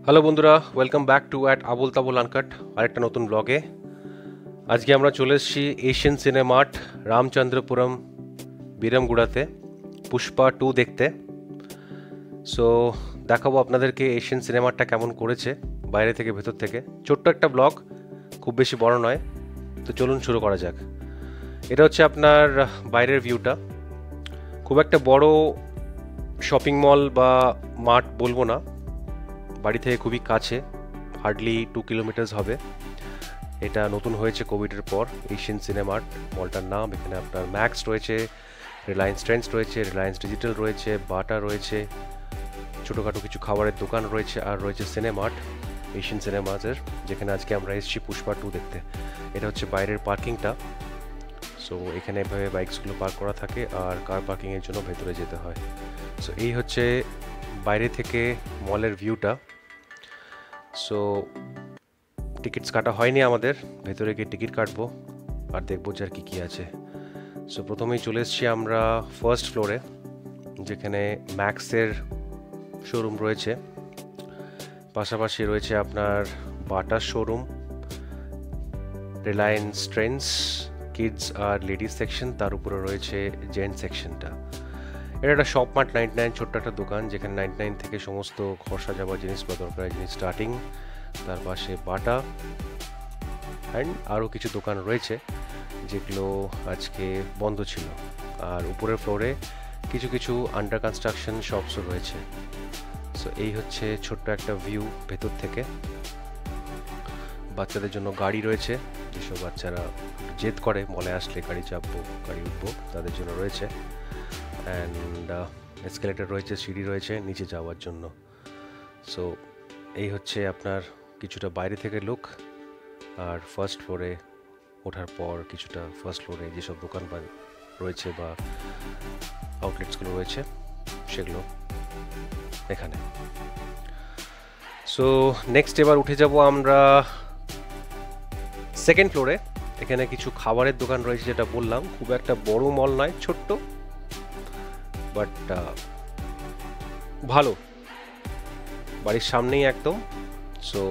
Hello বন্ধুরা, welcome back to at Abul Tabul uncut আরেকটা নতুন ব্লগে। আজকে আমরা চলে এসেছি এশিয়ান সিনেমার্ট রামচন্দ্রপুরম বিরামগুড়াতে পুষ্পা 2 দেখতে। সো দেখাবো আপনাদেরকে এশিয়ান সিনেমারটা কেমন করেছে বাইরে থেকে ভেতর থেকে। ছোট্ট একটা ব্লগ, খুব বেশি বড় নয়। তো চলুন শুরু করা যাক। এটা হচ্ছে আপনার বাইরের ভিউটা। খুব একটা বড় শপিং মল বা মার্ট বলবো না, বাড়ি থেকে খুবই কাছে, হার্ডলি 2 কিলোমিটার্স হবে। এটা নতুন হয়েছে কোভিডের পর এশিয়ান সিনেমার্ট মলটার নাম। এখানে আপনার ম্যাক্স রয়েছে, রিলায়েন্স ট্রেন্ডস রয়েছে, রিলায়েন্স ডিজিটাল রয়েছে, বাটা রয়েছে, ছোটোখাটো কিছু খাবারের দোকান রয়েছে, আর রয়েছে সিনেমার্ট এশিয়ান সিনেমাজের, যেখানে আজকে আমরা এসেছি পুষ্পা 2 দেখতে। এটা হচ্ছে বাইরের পার্কিংটা। সো এখানে এভাবে বাইকসগুলো পার্ক করা থাকে, আর কার পার্কিংয়ের জন্য ভেতরে যেতে হয়। সো এই হচ্ছে বাইরে থেকে মলের ভিউটা। সো টিকিটস কাটা হয়নি আমাদের, ভেতরে গিয়ে টিকিট কাটবো আর দেখবো যে আর কী আছে। সো প্রথমেই চলে এসেছি আমরা ফার্স্ট ফ্লোরে, যেখানে ম্যাক্সের শোরুম রয়েছে, পাশাপাশি রয়েছে আপনার বাটার শোরুম, রিলায়েন্স ট্রেন্ডস কিডস আর লেডিস সেকশন, তার উপরে রয়েছে জেন্টস সেকশনটা। এটা একটা শপ মার্ট 99, ছোট্ট একটা দোকান, যেখানে 99 থেকে সমস্ত ঘর সাজাবার জিনিস বা দরকারি জিনিস স্টার্টিং। তার পাশে বাটা অ্যান্ড আরও কিছু দোকান রয়েছে যেগুলো আজকে বন্ধ ছিল। আর উপরের ফ্লোরে কিছু কিছু আন্ডার কনস্ট্রাকশন শপসও রয়েছে। সো এই হচ্ছে ছোট্ট একটা ভিউ ভেতর থেকে। বাচ্চাদের জন্য গাড়ি রয়েছে, যেসব বাচ্চারা জেদ করে মলে আসলে গাড়ি চাপবো, গাড়ি উঠবো, তাদের জন্য রয়েছে। অ্যান্ড এসকেলেটর রয়েছে, সিঁড়ি রয়েছে নিচে যাওয়ার জন্য। সো এই হচ্ছে আপনার কিছুটা বাইরে থেকে লুক। আর ফার্স্ট ফ্লোরে ওঠার পর কিছুটা ফার্স্ট ফ্লোরে যেসব দোকান রয়েছে বা আউটলেটসগুলো রয়েছে সেগুলো এখানে। সো নেক্সট এবার উঠে যাব আমরা সেকেন্ড ফ্লোরে। এখানে কিছু খাবারের দোকান রয়েছে, যেটা বললাম খুব একটা বড় মল নয়, ছোট্ট, বাট ভালো, বাড়ির সামনেই একদম। সো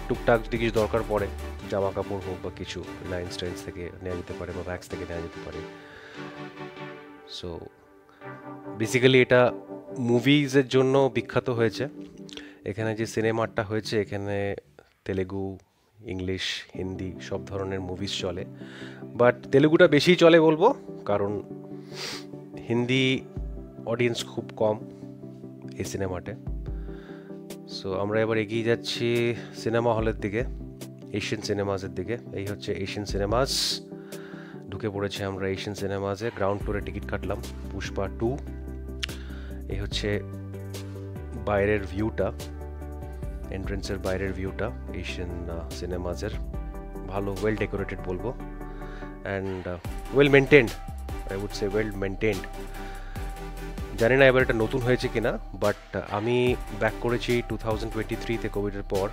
টুকটাক যদি কিছু দরকার পড়ে, জামা কাপড় হোক বা কিছু, রিলায়েন্স ট্রেন্ডস থেকে নেওয়া যেতে পারে বা ম্যাক্স থেকে নেওয়া যেতে পারে। সো বেসিক্যালি এটা মুভিজের জন্য বিখ্যাত হয়েছে। এখানে যে সিনেমাটা হয়েছে, এখানে তেলেগু, ইংলিশ, হিন্দি সব ধরনের মুভিজ চলে, বাট তেলেগুটা বেশিই চলে বলবো, কারণ হিন্দি অডিয়েন্স খুব কম এই সিনেমাতে। সো আমরা এবার এগিয়ে যাচ্ছি সিনেমা হলের দিকে, এশিয়ান সিনেমাসের দিকে। এই হচ্ছে এশিয়ান সিনেমাস। ঢুকে পড়েছে আমরা এশিয়ান সিনেমাসে, গ্রাউন্ড ফ্লোরে টিকিট কাটলাম পুষ্পা 2। এই হচ্ছে বাইরের ভিউটা, এন্ট্রেন্সের বাইরের ভিউটা এশিয়ান সিনেমাসের। ভালো, ওয়েল ডেকোরেটেড বলবো, and well maintained, I would say well maintained. জানি না এবার এটা নতুন হয়েছে কিনা, বাট আমি ব্যাক করেছি 2023-তে কোভিডের পর,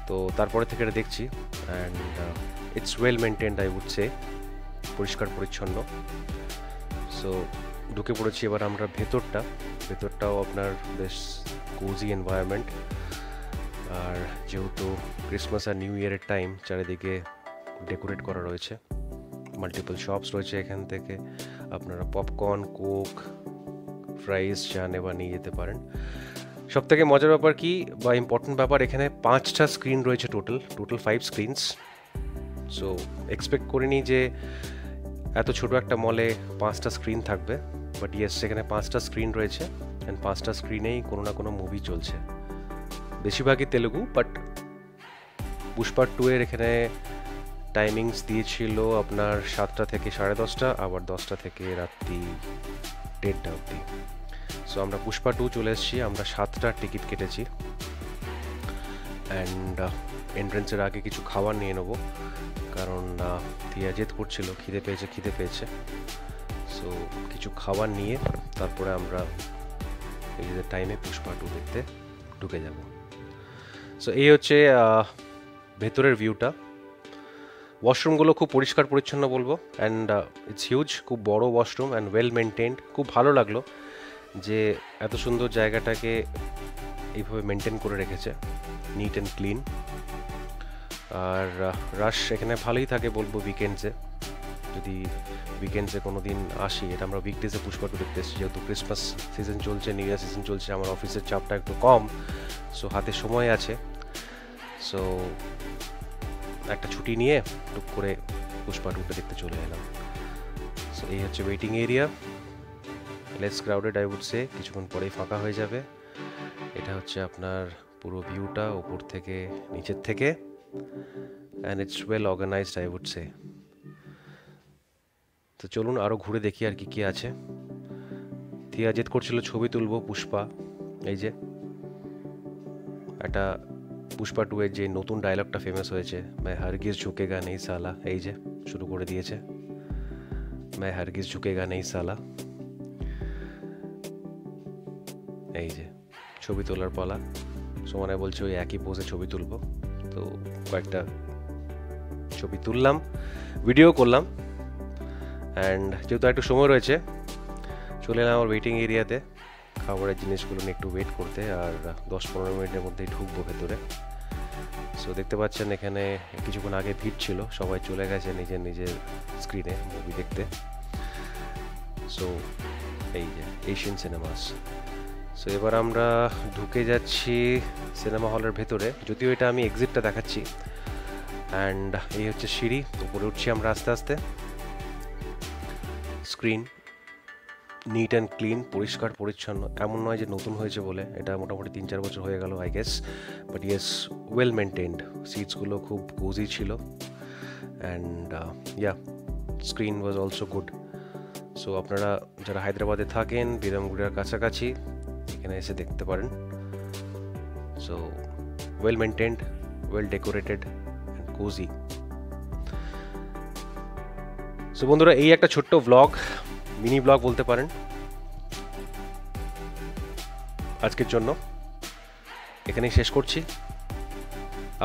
তো তারপরে থেকে এটা দেখছি। And it's well maintained, I would say, পরিষ্কার পরিচ্ছন্ন। সো ঢুকে পড়েছি এবার আমরা ভেতরটাও আপনার বেশ কোজি এনভায়রনমেন্ট। আর যেহেতু ক্রিসমাস আর নিউ ইয়ারের টাইম, চারিদিকে ডেকোরেট করা রয়েছে, মাল্টিপল শপস রয়েছে। এখান থেকে আপনারা পপকর্ন, কোক, ফ্রাইস চা নেবার নিয়ে যেতে পারেন। সব থেকে মজার ব্যাপার কি বা ইম্পর্টেন্ট ব্যাপার, এখানে 5টা স্ক্রিন রয়েছে, টোটাল 5 স্ক্রিনস। সো এক্সপেক্ট করিনি যে এত ছোট একটা মলে 5টা স্ক্রিন থাকবে, বাট ইয়েস, সেখানে 5টা স্ক্রিন রয়েছে, অ্যান্ড 5টা স্ক্রিনেই কোনো না কোনো মুভি চলছে, বেশিরভাগই তেলেগু। বাট পুষ্পা 2 এর এখানে টাইমিংস দিয়েছিল আপনার 7টা থেকে 10:30, আবার 10টা থেকে রাত্রি 1:30 অবধি। সো আমরা পুষ্পা 2 চলে এসেছি, আমরা 7টার টিকিট কেটেছি। অ্যান্ড এন্ট্রেন্সের আগে কিছু খাবার নিয়ে নেবো, কারণ তিয়া জেদ করছিল, খিদে পেয়েছে। সো কিছু খাবার নিয়ে তারপরে আমরা নিজেদের টাইমে পুষ্পা 2 দেখতে ঢুকে যাব। সো এই হচ্ছে ভেতরের ভিউটা। ওয়াশরুমগুলো খুব পরিষ্কার পরিচ্ছন্ন বলবো, অ্যান্ড ইটস হিউজ, খুব বড় ওয়াশরুম অ্যান্ড ওয়েল মেনটেন্ড, খুব ভালো লাগলো। যে এত সুন্দর জায়গাটাকে এইভাবে মেনটেন করে রেখেছে, নিট অ্যান্ড ক্লিন। আর রাশ এখানে ভালোই থাকে বলবো উইকেন্ডসে। যদি উইকেন্ডসে কোনো দিন আসি, এটা আমরা উইকডেজে পুষ্পা টু দেখতে এসেছি, যেহেতু ক্রিসমাস সিজন চলছে, নিউ ইয়ার সিজন চলছে, আমার অফিসের চাপটা একটু কম, সো হাতে সময় আছে, সো একটা ছুটি নিয়ে টুক করে পুষ্পা টুকে দেখতে চলে এলাম। সো এই হচ্ছে waiting area, less crowded I would say, কিছুক্ষণ পরেই ফাঁকা হয়ে যাবে। এটা হচ্ছে আপনার পুরো ভিউটা ওপর থেকে নিচের থেকে, and it's well organised I would say. তো চলুন আরও ঘুরে দেখি আর কি কি আছে। থিয়া জেদ করছিল ছবি তুলবো পুষ্পা, এই যে একটা পুষ্পা টু এর যে নতুন ডায়লগটা ফেমাস হয়েছে, मैं हरगिज झुकेगा नहीं साला, এই যে শুরু করে দিয়েছে, मैं हरगिज झुकेगा नहीं साला। এই যে ছবি তোলার পালা, সুমনে বলছে ওই একই পোজে ছবি তুলবো, তো কয়েকটা ছবি তুললাম, ভিডিও করলাম, অ্যান্ড যেহেতু একটু সময় রয়েছে চলে এলাম আমার ওয়েটিং এরিয়াতে খাবারের জিনিসগুলো নিয়ে একটু ওয়েট করতে, আর 10-15 মিনিটের মধ্যেই ঢুকবো ভেতরে। সো দেখতে পাচ্ছেন এখানে কিছুক্ষণ আগে ভিড় ছিল, সবাই চলে গেছে নিজের নিজের স্ক্রিনে মুভি দেখতে। সো এই যে এশিয়ান সিনেমাস। সো এবার আমরা ঢুকে যাচ্ছি সিনেমা হলের ভেতরে, যদিও এটা আমি এক্সিটটা দেখাচ্ছি, অ্যান্ড এই হচ্ছে সিঁড়ি, উপরে উঠছি আমরা আস্তে আস্তে। স্ক্রিন নিট অ্যান্ড ক্লিন, পরিষ্কার পরিচ্ছন্ন, এমন নয় যে নতুন হয়েছে বলে, এটা মোটামুটি 3-4 বছর হয়ে গেল I guess, but yes well maintained. সিটসগুলো খুব কোজি ছিল, and yeah screen was also good. So আপনারা যারা হায়দ্রাবাদে থাকেন, বিরামগুড়িয়ার কাছাকাছি, এখানে এসে দেখতে পারেন। So well maintained, well decorated and cosy. So বন্ধুরা, এই একটা ছোট্ট ব্লগ, মিনি ব্লগ বলতে পারেন আজকের জন্য, এখানেই শেষ করছি।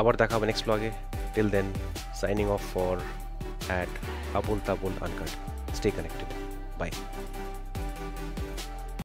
আবার দেখা হবে নেক্সট ব্লগে। Till then, signing off for at Abul Tabul uncut. Stay connected, by.